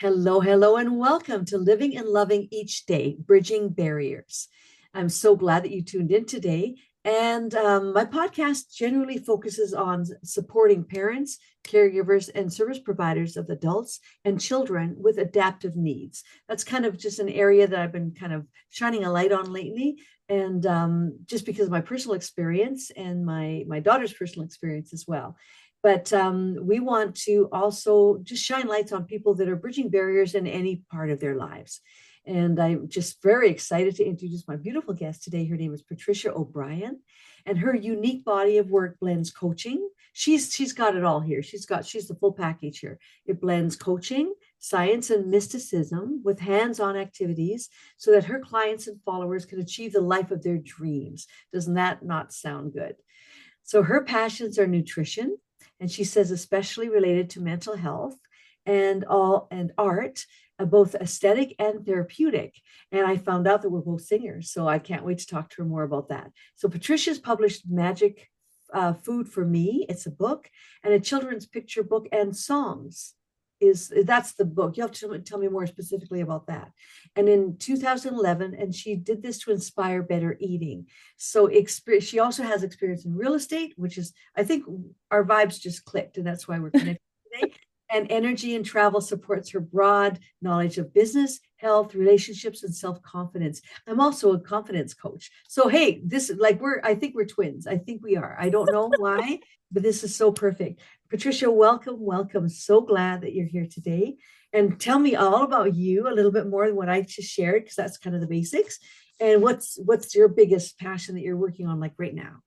Hello, hello, and welcome to Living and Loving Each Day, Bridging Barriers. I'm so glad that you tuned in today. And my podcast generally focuses on supporting parents, caregivers, and service providers of adults and children with adaptive needs. That's kind of just an area that I've been kind of shining a light on lately. And just because of my personal experience and my daughter's personal experience as well. But we want to also just shine lights on people that are bridging barriers in any part of their lives. And I'm just very excited to introduce my beautiful guest today. Her name is Patricia OBrien, and her unique body of work blends coaching. She's got it all here. She's the full package here. It blends coaching, science, and mysticism with hands-on activities so that her clients and followers can achieve the life of their dreams. Doesn't that not sound good? So her passions are nutrition, and she says especially related to mental health and art, both aesthetic and therapeutic. And I found out that we're both singers, so I can't wait to talk to her more about that. So Patricia's published Magic Food for Me. It's a book and a children's picture book and songs. That's the book. You have to tell me more specifically about that. And in 2011, and she did this to inspire better eating. So she also has experience in real estate, which is, I think our vibes just clicked, and that's why we're connected today. And energy and travel supports her broad knowledge of business, health, relationships, and self-confidence. I'm also a confidence coach. So hey, I think we're twins. I think we are. I don't know why, but this is so perfect. Patricia, welcome, welcome. So glad that you're here today. And tell me all about you, a little bit more than what I just shared, because that's kind of the basics. And what's your biggest passion that you're working on like right now?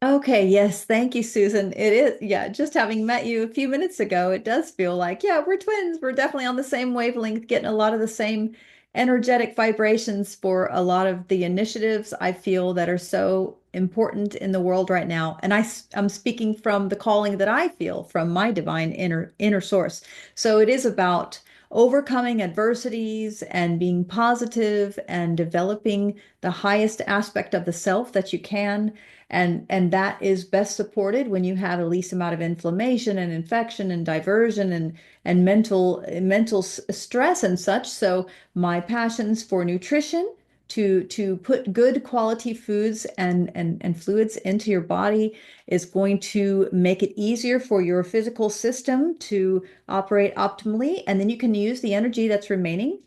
Okay, yes, thank you, Susan. It is, yeah, just having met you a few minutes ago, it does feel like, yeah, we're twins. We're definitely on the same wavelength, getting a lot of the same energetic vibrations for a lot of the initiatives I feel that are so important in the world right now. And I'm speaking from the calling that I feel from my divine inner source. So it is about overcoming adversities and being positive and developing the highest aspect of the self that you can, and that is best supported when you have the least amount of inflammation and infection and diversion and mental stress and such. So my passions for nutrition, to put good quality foods and fluids into your body, is going to make it easier for your physical system to operate optimally, and then you can use the energy that's remaining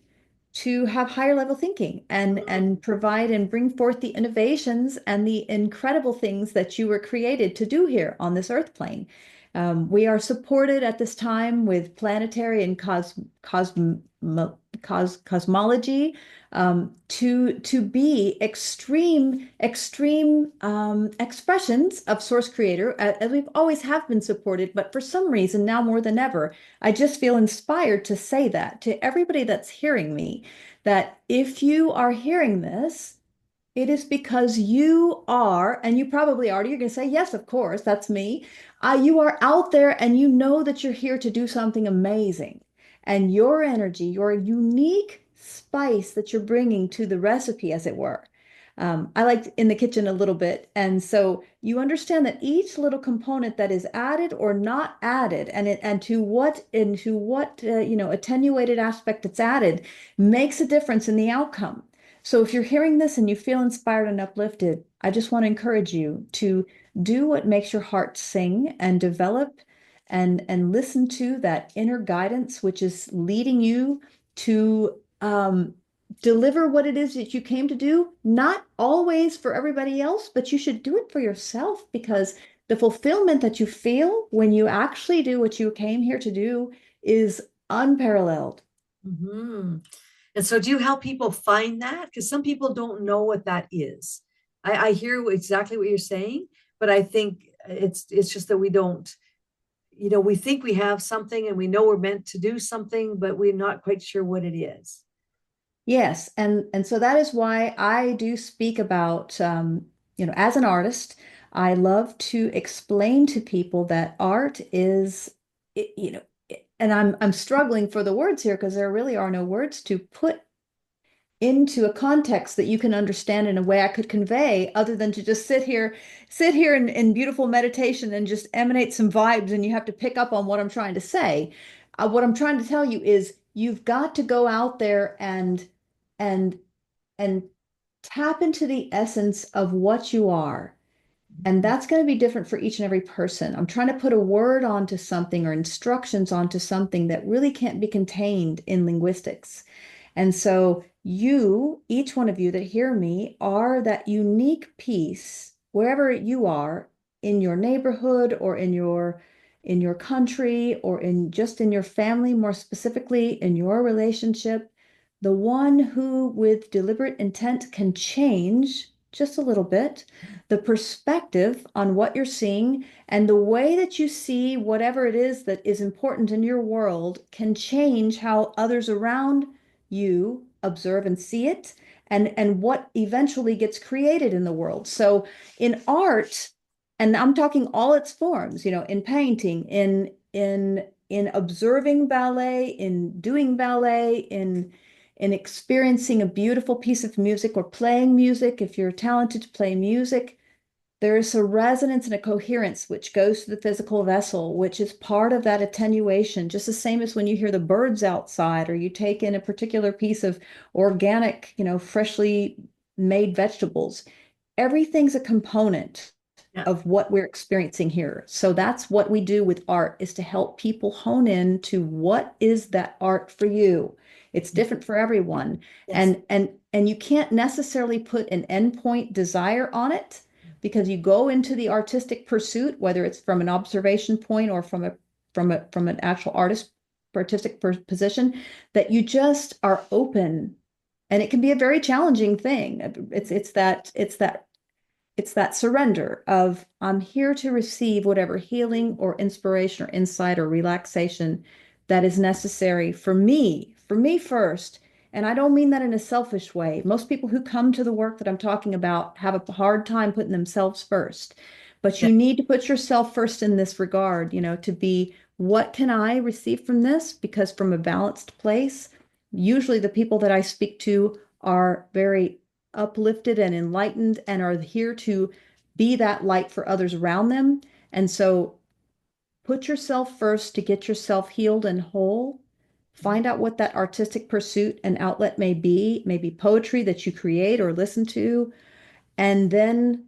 to have higher level thinking and provide and bring forth the innovations and the incredible things that you were created to do here on this earth plane. We are supported at this time with planetary and cosmology, to be extreme expressions of Source Creator, as we've always have been supported, but for some reason now more than ever, I just feel inspired to say that to everybody that's hearing me, that if you are hearing this, it is because you are, and you probably are. You're going to say, yes, of course, that's me. You are out there and you know that you're here to do something amazing. And your energy, your unique spice that you're bringing to the recipe, as it were. I like in the kitchen a little bit. And so you understand that each little component that is added or not added, and to what attenuated aspect it's added, makes a difference in the outcome. So if you're hearing this and you feel inspired and uplifted, I just want to encourage you to do what makes your heart sing and develop and listen to that inner guidance, which is leading you to deliver what it is that you came to do, not always for everybody else, but you should do it for yourself, because the fulfillment that you feel when you actually do what you came here to do is unparalleled. Mm-hmm. And so, do you help people find that? Because some people don't know what that is. I hear exactly what you're saying, but I think it's just that we don't, we think we have something and we know we're meant to do something, but we're not quite sure what it is. Yes, and so that is why I do speak about, as an artist, I love to explain to people that art is, and I'm struggling for the words here because there really are no words to put into a context that you can understand in a way I could convey, other than to just sit here in beautiful meditation and just emanate some vibes, and you have to pick up on what I'm trying to say. What I'm trying to tell you is you've got to go out there and and tap into the essence of what you are. And that's going to be different for each and every person. I'm trying to put a word onto something or instructions onto something that really can't be contained in linguistics. And so you, each one of you that hear me, are that unique piece wherever you are in your neighborhood or in your country or in just in your family, more specifically in your relationship, the one who with deliberate intent can change just a little bit the perspective on what you're seeing and the way that you see whatever it is that is important in your world can change how others around you observe and see it and what eventually gets created in the world. So in art, and I'm talking all its forms, in painting, in observing ballet, in doing ballet, in experiencing a beautiful piece of music or playing music, if you're talented to play music, there is a resonance and a coherence which goes to the physical vessel, which is part of that attenuation, just the same as when you hear the birds outside or you take in a particular piece of organic, freshly made vegetables. Everything's a component Yeah. of what we're experiencing here. So that's what we do with art is to help people hone in to what is that art for you. It's different for everyone. Yes. And you can't necessarily put an endpoint desire on it because you go into the artistic pursuit, whether it's from an observation point or from an actual artist artistic position, that you just are open. And it can be a very challenging thing. It's that surrender of I'm here to receive whatever healing or inspiration or insight or relaxation that is necessary for me first. And I don't mean that in a selfish way. Most people who come to the work that I'm talking about have a hard time putting themselves first. But Yeah. you need to put yourself first in this regard, to be what can I receive from this? Because from a balanced place, usually the people that I speak to are very uplifted and enlightened and are here to be that light for others around them. And so put yourself first to get yourself healed and whole. Find out what that artistic pursuit and outlet may be, maybe poetry that you create or listen to, and then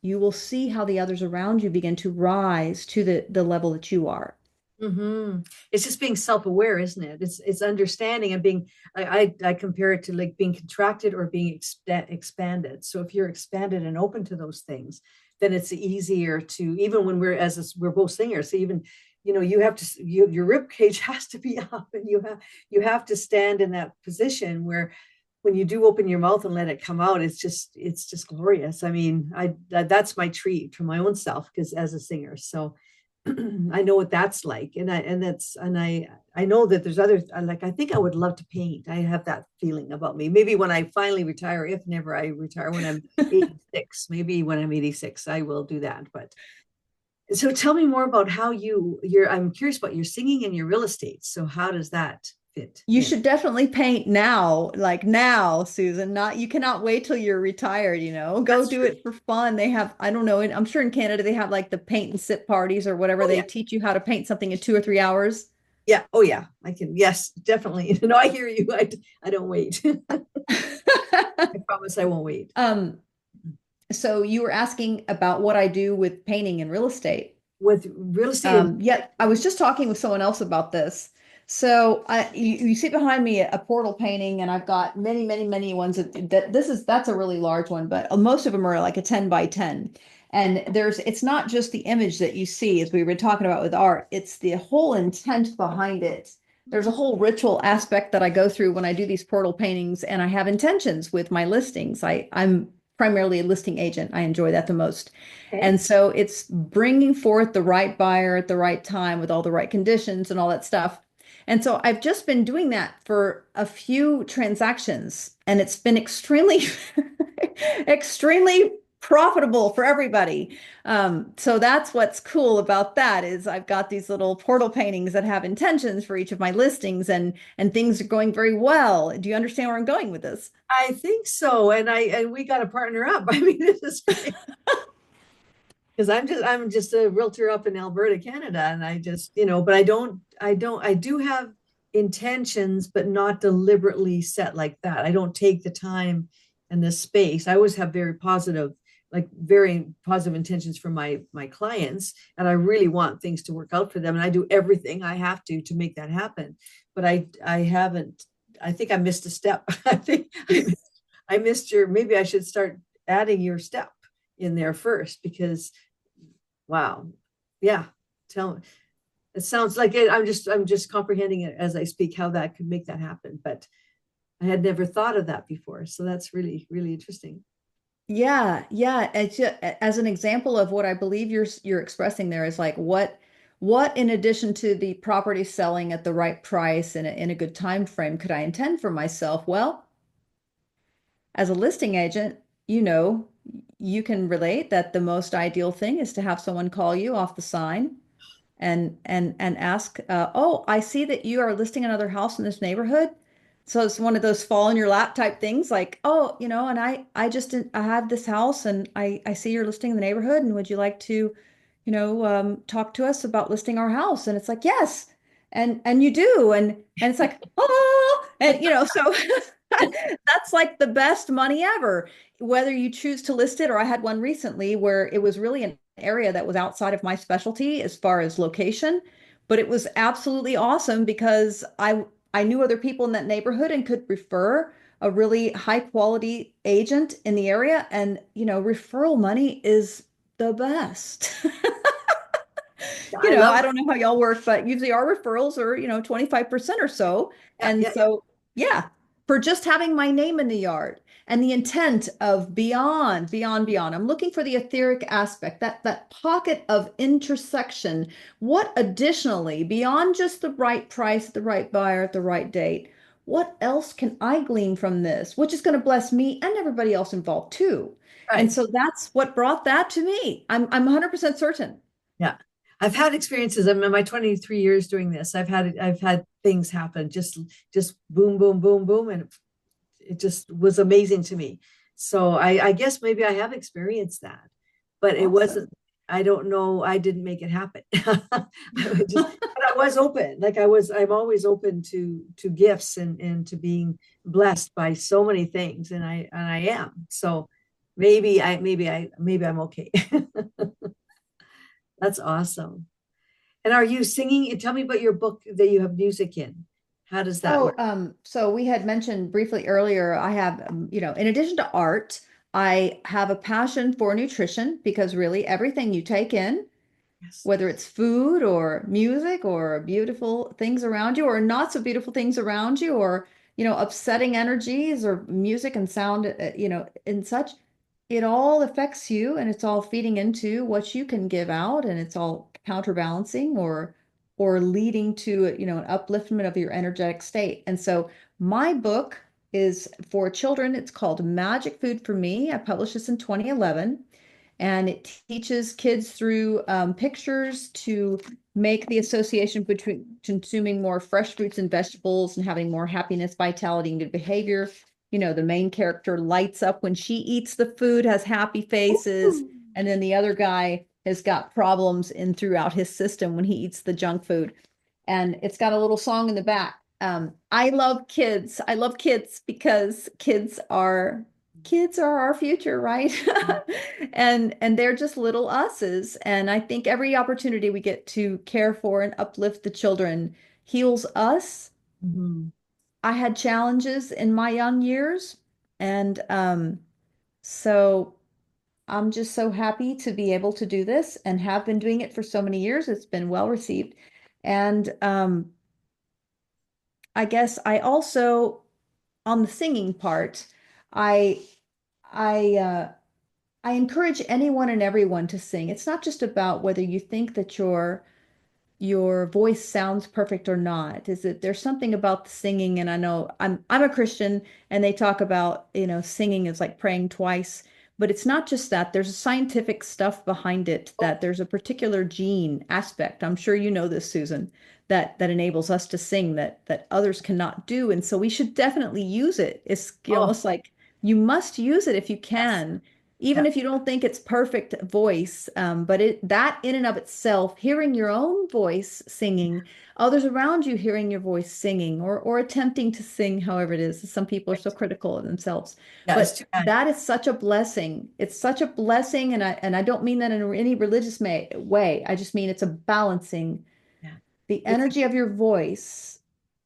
you will see how the others around you begin to rise to the level that you are. Hmm. It's just being self-aware, isn't it? It's understanding and being. I compare it to like being contracted or being expanded. So if you're expanded and open to those things, then it's easier to even when we're both singers. So even you have to your rib cage has to be up, and you have to stand in that position where when you do open your mouth and let it come out, it's just glorious. I mean, that's my treat for my own self because as a singer, so I know what that's like, and I know that there's other like I think I would love to paint. I have that feeling about me. Maybe when I finally retire, if never I retire when I'm 86, maybe when I'm 86, I will do that. But so tell me more about how you're. I'm curious about your singing and your real estate. So how does that fit You in? should definitely paint now, like now, Susan. Not you cannot wait till you're retired. Go That's do true. it for fun. They have, I don't know, I'm sure in Canada they have like the paint and sip parties or whatever. Oh They yeah, teach you how to paint something in 2 or 3 hours. yeah. Oh yeah, I can. Yes, definitely. No, I hear you. I don't wait. I promise I won't wait. Um, so you were asking about what I do with painting and real estate. With real estate and Yeah, I was just talking with someone else about this. So you see behind me a portal painting, and I've got many, many, many ones that's a really large one, but most of them are like a 10 by 10. And it's not just the image that you see, as we were talking about with art, it's the whole intent behind it. There's a whole ritual aspect that I go through when I do these portal paintings, and I have intentions with my listings. I'm primarily a listing agent. I enjoy that the most. okay. And so it's bringing forth the right buyer at the right time with all the right conditions and all that stuff. And so I've just been doing that for a few transactions, and it's been extremely, extremely profitable for everybody. So that's what's cool about that is I've got these little portal paintings that have intentions for each of my listings, and things are going very well. Do you understand where I'm going with this? I think so, and we got to partner up. I mean, this is great. because I'm just a realtor up in Alberta, Canada, and I just, but I do have intentions, but not deliberately set like that. I don't take the time and the space. I always have very positive intentions for my clients, and I really want things to work out for them, and I do everything I have to make that happen. But I haven't. I think I missed a step. I missed your. Maybe I should start adding your step in there first because wow. Yeah. Tell it sounds like it. I'm just comprehending it as I speak, how that could make that happen. But I had never thought of that before. So that's really, really interesting. Yeah, yeah. As an example of what I believe you're expressing there is like what in addition to the property selling at the right price and in a good time frame could I intend for myself? Well, as a listing agent, you know, you can relate that the most ideal thing is to have someone call you off the sign and ask, oh, I see that you are listing another house in this neighborhood. So it's one of those fall in your lap type things, like, oh, and I have this house and I see you're listing in the neighborhood, and would you like to, talk to us about listing our house? And it's like, yes, and you do, and it's like, oh, and so that's like the best money ever, whether you choose to list it, or I had one recently where it was really an area that was outside of my specialty as far as location, but it was absolutely awesome because I knew other people in that neighborhood and could refer a really high quality agent in the area, and referral money is the best. I love I that. don't know how y'all work, but usually our referrals are, 25% or so. Yeah, And yeah, yeah. so, yeah, for just having my name in the yard and the intent of beyond, beyond, beyond. I'm looking for the etheric aspect, that pocket of intersection. What additionally, beyond just the right price, the right buyer at the right date, what else can I glean from this, which is going to bless me and everybody else involved too? And Right. so that's what brought that to me. I'm 100% certain. Yeah. I've had experiences. I'm in my 23 years doing this. I've had things happen, just boom, boom, boom, boom, and it just was amazing to me. So I guess maybe I have experienced that, but it Awesome. wasn't. I don't know. I didn't make it happen. But I was open. I'm always open to gifts and to being blessed by so many things, and I am. So maybe I'm okay. That's awesome. And are you singing? Tell me about your book that you have music in. How does that Oh, work? so we had mentioned briefly earlier, I have, in addition to art, I have a passion for nutrition because really everything you take in, Yes. whether it's food or music or beautiful things around you or not so beautiful things around you, or upsetting energies or music and sound, and such, it all affects you, and it's all feeding into what you can give out, and it's all counterbalancing or leading to an upliftment of your energetic state. And so my book is for children. It's called Magic Food for Me. I published this in 2011, and it teaches kids through pictures to make the association between consuming more fresh fruits and vegetables and having more happiness, vitality, and good behavior. The main character lights up when she eats the food, has happy faces, Ooh. and then the other guy has got problems in throughout his system when he eats the junk food. And it's got a little song in the back. I love kids. I love kids because kids are our future, right? And they're just little us's. And I think every opportunity we get to care for and uplift the children heals us. Mhm. I had challenges in my young years, and so I'm just so happy to be able to do this and have been doing it for so many years. It's been well received. And I guess I also, on the singing part, I I I encourage anyone and everyone to sing. It's not just about whether you think that your voice sounds perfect or not. Is that there's something about the singing, and I know I'm a Christian, and they talk about, singing is like praying twice, but it's not just that. There's scientific stuff behind it, Oh, that there's a particular gene aspect. I'm sure you know this, Susan, that enables us to sing that others cannot do. And so we should definitely use it. It's oh, almost like you must use it if you yes. can, even Yeah. if you don't think it's perfect voice, but that in and of itself, hearing your own voice singing, others around you hearing your voice singing, or attempting to sing, however it is. Some people are so critical of themselves, Yeah, it's too but bad. that is such a blessing. It's such a blessing, and I don't mean that in any religious way. I just mean it's a balancing Yeah. the It's a energy of your voice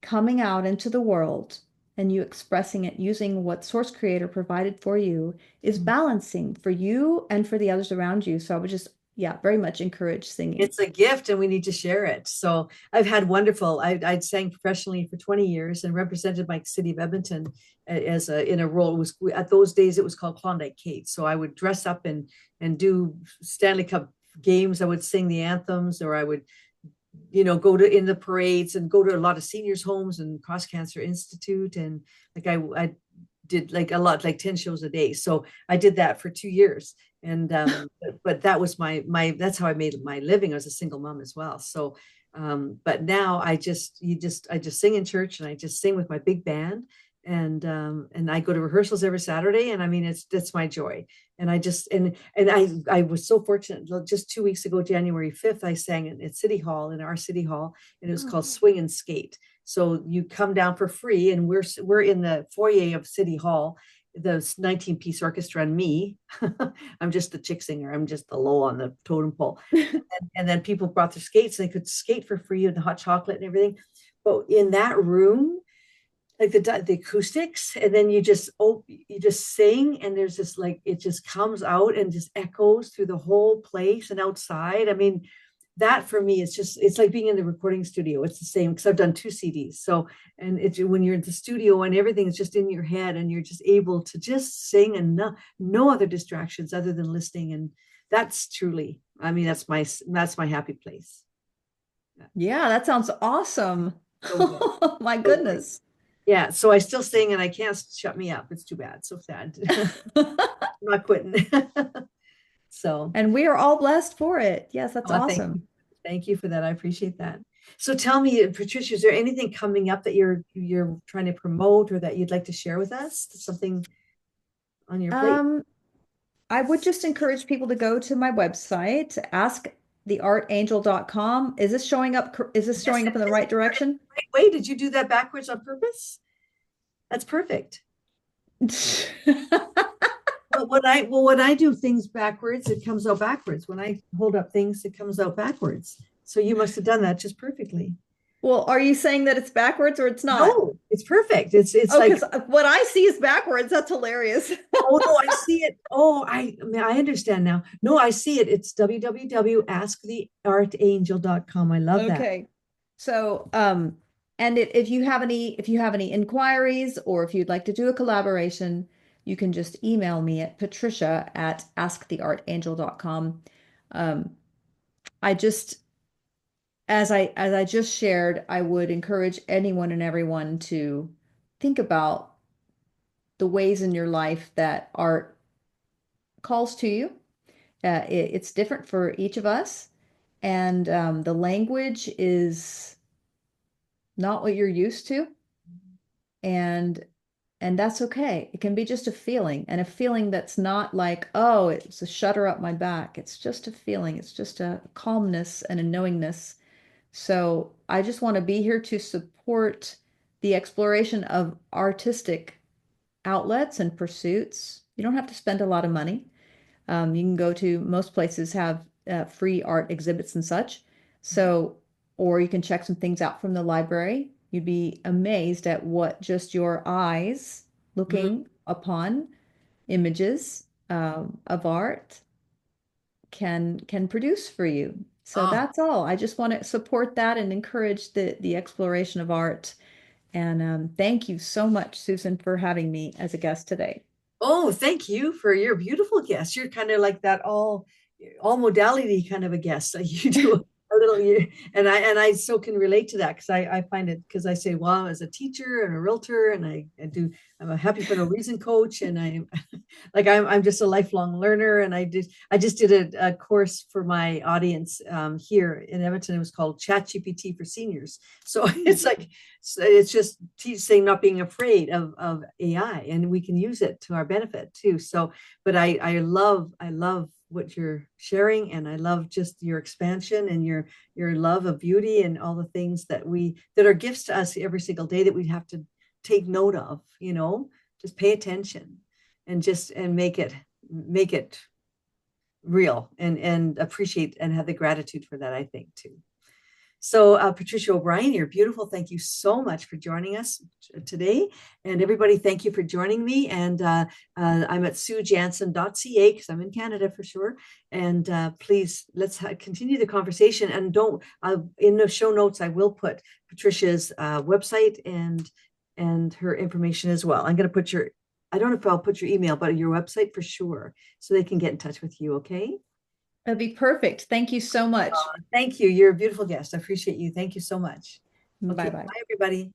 coming out into the world and you expressing it using what Source Creator provided for you is gift. balancing for you and for the others around you. So I would just, yeah, very much encourage singing. It's a gift and we need to share it. So I've had wonderful, I sang professionally for 20 years and represented my city of Edmonton as in a role. It was at those days it was called Klondike Kate. So I would dress up and do Stanley Cup games. I would sing the anthems, or I would, go to in the parades and go to a lot of seniors homes and Cross Cancer Institute. And like I did like a lot, like 10 shows a day. So I did that for 2 years. And but that was my that's how I made my living. I was a single mom as well. So but now I just sing in church, and I just sing with my big band. And I go to rehearsals every Saturday, and I mean that's my joy. And I just and I was so fortunate. Just 2 weeks ago, January 5th, I sang at City Hall, in our City Hall, and it was called Swing and Skate. So you come down for free, and we're in the foyer of City Hall, the 19-piece orchestra, and me. I'm just the chick singer. I'm just the low on the totem pole. And then people brought their skates, and they could skate for free, and the hot chocolate and everything. But in that room, like the acoustics, and then you just sing, and there's this, like, it just comes out and just echoes through the whole place and outside. I mean, that for me is just, it's like being in the recording studio. It's the same, because I've done 2 CDs. So, and it's when you're in the studio and everything is just in your head, and you're just able to just sing, and no other distractions other than listening. And that's truly, I mean, that's my happy place. Yeah, Yeah, that sounds awesome. so good. Oh my So good. goodness. Yeah, so I still sing, and I can't shut me up. It's too bad. So sad. I'm not quitting. So, And we are all blessed for it. Yes, that's oh, thank you. awesome. Thank you for that. I appreciate that. So tell me, Patricia, is there anything coming up that you're trying to promote, or that you'd like to share with us? Something on your plate? Um, I would just encourage people to go to my website, asktheartangel.com. Is this showing up? Is this Yes, showing it up in the is. right direction? Right way. Did you do that backwards on purpose? That's perfect. But when I do things backwards, it comes out backwards. When I hold up things, it comes out backwards. So you must have done that just perfectly. Well, are you saying that it's backwards or it's not? No, it's perfect. It's Oh, like, because what I see is backwards. That's hilarious. oh no, I see it. Oh, I mean, I understand now. No, I see it. It's www.asktheartangel.com. I love that. Okay. So, and if you have any inquiries or if you'd like to do a collaboration, you can just email me at Patricia at asktheartangel.com. Um, I just, as I just shared, I would encourage anyone and everyone to think about the ways in your life that art calls to you. It's different for each of us, and the language is not what you're used to, and that's okay. It can be just a feeling, and a feeling that's not like, oh, it's a shudder up my back. It's just a feeling. It's just a calmness and a knowingness. So I just want to be here to support the exploration of artistic outlets and pursuits. You don't have to spend a lot of money. You can go to most places have free art exhibits and such. So, or you can check some things out from the library. You'd be amazed at what just your eyes Mhm. looking upon images of art can produce for you. So Oh, that's all. I just want to support that and encourage the exploration of art. And thank you so much, Susan, for having me as a guest today. oh, thank you for your beautiful guest. You're kind of like that all modality kind of a guest. You do little, and I so can relate to that because I find it because I say, well, as a teacher and a realtor, and I'm a happy for no reason coach, and I'm just a lifelong learner, and I just did a course for my audience here in Edmonton. It was called Chat GPT for Seniors. So Hmm. it's just saying not being afraid of AI, and we can use it to our benefit too. So, but I love what you're sharing, and I love just your expansion and your love of beauty and all the things that are gifts to us every single day that we have to take note of, just pay attention and make it real and appreciate and have the gratitude for that, I think too. So, Patricia O'Brien, you're beautiful. Thank you so much for joining us today. And everybody, thank you for joining me. And I'm at suejansen.ca because I'm in Canada for sure. And please, let's continue the conversation. And don't, in the show notes, I will put Patricia's website and her information as well. I'm going to put I don't know if I'll put your email, but your website for sure, so they can get in touch with you. Okay. That'd be perfect. Thank you so much. Thank you. You're a beautiful guest. I appreciate you. Thank you so much. Bye Okay. bye. Bye, everybody.